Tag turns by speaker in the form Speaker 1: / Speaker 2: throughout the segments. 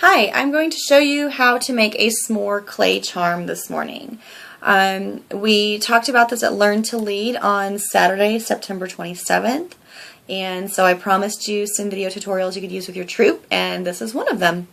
Speaker 1: Hi, I'm going to show you how to make a s'more clay charm this morning. We talked about this at Learn to Lead on Saturday, September 27th, and so I promised you some video tutorials you could use with your troop, and this is one of them.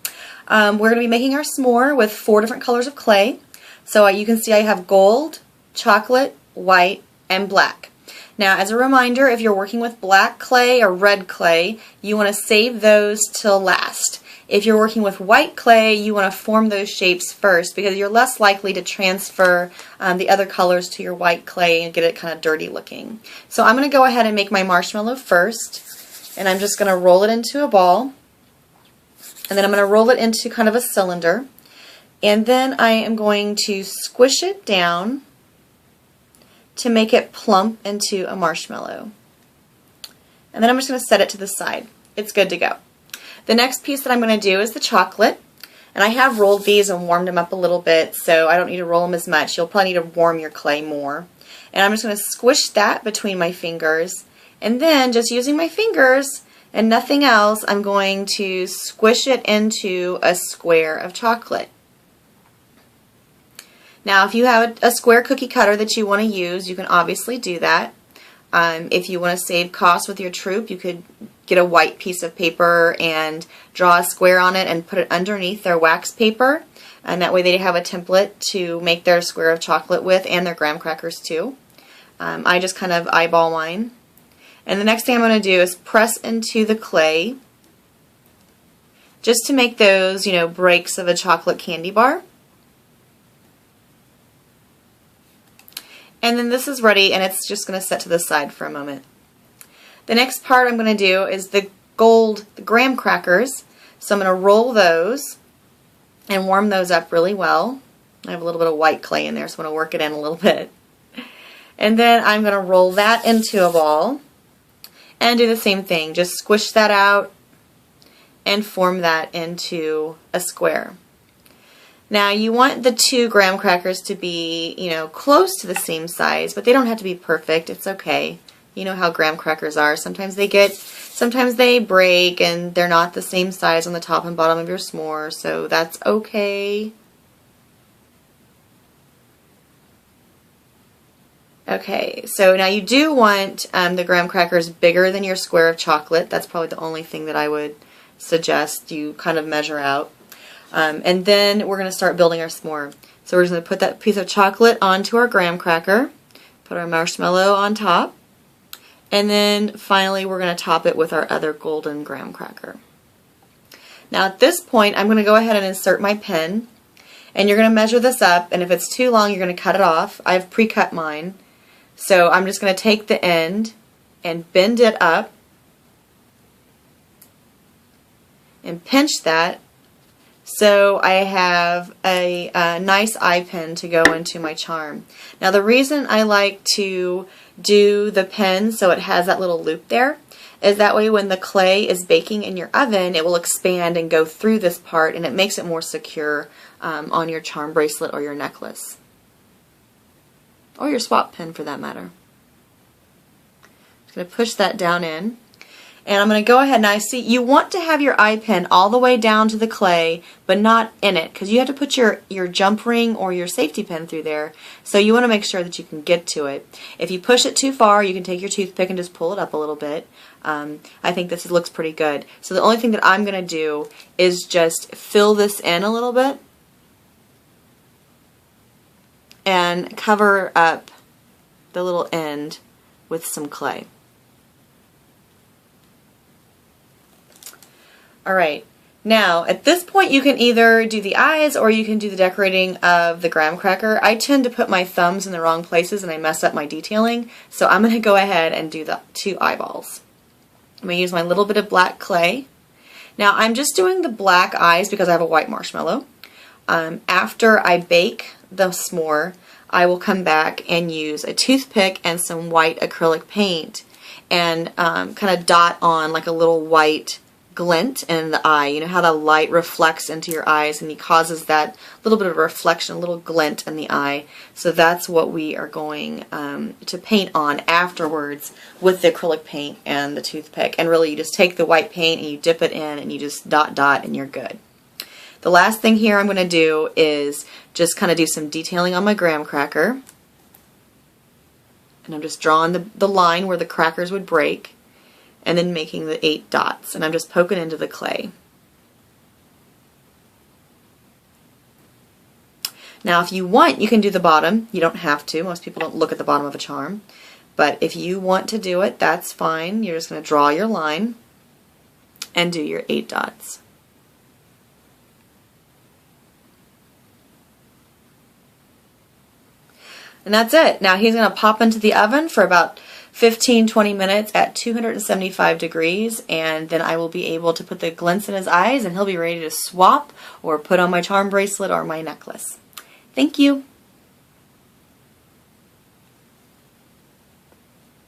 Speaker 1: We're going to be making our s'more with 4 different colors of clay. So you can see I have gold, chocolate, white, and black. Now, as a reminder, if you're working with black clay or red clay, you want to save those till last. If you're working with white clay, you want to form those shapes first because you're less likely to transfer the other colors to your white clay and get it kind of dirty looking. So I'm going to go ahead and make my marshmallow first, and I'm just going to roll it into a ball, and then I'm going to roll it into kind of a cylinder, and then I am going to squish it down to make it plump into a marshmallow. And then I'm just going to set it to the side. It's good to go. The next piece that I'm going to do is the chocolate, and I have rolled these and warmed them up a little bit, so I don't need to roll them as much. You'll probably need to warm your clay more. And I'm just going to squish that between my fingers, and then just using my fingers and nothing else, I'm going to squish it into a square of chocolate. Now, if you have a square cookie cutter that you want to use, you can obviously do that. If you want to save costs with your troop, you could get a white piece of paper and draw a square on it and put it underneath their wax paper, and that way they have a template to make their square of chocolate with, and their graham crackers too. I just kind of eyeball mine. And the next thing I'm going to do is press into the clay just to make those, breaks of a chocolate candy bar. And then this is ready, and it's just going to set to the side for a moment. The next part I'm going to do is the graham crackers. So I'm going to roll those and warm those up really well. I have a little bit of white clay in there, so I'm going to work it in a little bit. And then I'm going to roll that into a ball and do the same thing. Just squish that out and form that into a square. Now, you want the 2 graham crackers to be, close to the same size, but they don't have to be perfect. It's okay. You know how graham crackers are. Sometimes they break and they're not the same size on the top and bottom of your s'more, so that's okay. Okay, so now you do want the graham crackers bigger than your square of chocolate. That's probably the only thing that I would suggest you kind of measure out. And then we're going to start building our s'more. So we're just going to put that piece of chocolate onto our graham cracker, put our marshmallow on top, and then finally we're going to top it with our other golden graham cracker. Now at this point I'm going to go ahead and insert my pen, and you're going to measure this up, and if it's too long you're going to cut it off. I've pre-cut mine. So I'm just going to take the end and bend it up and pinch that. So I have a nice eye pin to go into my charm. Now the reason I like to do the pen so it has that little loop there is that way when the clay is baking in your oven, it will expand and go through this part, and it makes it more secure on your charm bracelet or your necklace. Or your swap pin for that matter. Just going to push that down in. And I'm going to go ahead, and I see you want to have your eye pin all the way down to the clay, but not in it, because you have to put your jump ring or your safety pin through there, so you want to make sure that you can get to it. If you push it too far, you can take your toothpick and just pull it up a little bit. I think this looks pretty good. So the only thing that I'm going to do is just fill this in a little bit and cover up the little end with some clay. Alright, now at this point you can either do the eyes or you can do the decorating of the graham cracker. I tend to put my thumbs in the wrong places and I mess up my detailing, so I'm going to go ahead and do the 2 eyeballs. I'm going to use my little bit of black clay. Now I'm just doing the black eyes because I have a white marshmallow. After I bake the s'more, I will come back and use a toothpick and some white acrylic paint and kind of dot on like a little white glint in the eye. You know how the light reflects into your eyes and it causes that little bit of reflection, a little glint in the eye. So that's what we are going to paint on afterwards with the acrylic paint and the toothpick. And really you just take the white paint and you dip it in and you just dot dot and you're good. The last thing here I'm going to do is just kind of do some detailing on my graham cracker. And I'm just drawing the line where the crackers would break, and then making the 8 dots. And I'm just poking into the clay. Now if you want, you can do the bottom. You don't have to. Most people don't look at the bottom of a charm. But if you want to do it, that's fine. You're just going to draw your line and do your 8 dots. And that's it. Now he's going to pop into the oven for about 15-20 minutes at 275 degrees, and then I will be able to put the glints in his eyes and he'll be ready to swap or put on my charm bracelet or my necklace. Thank you.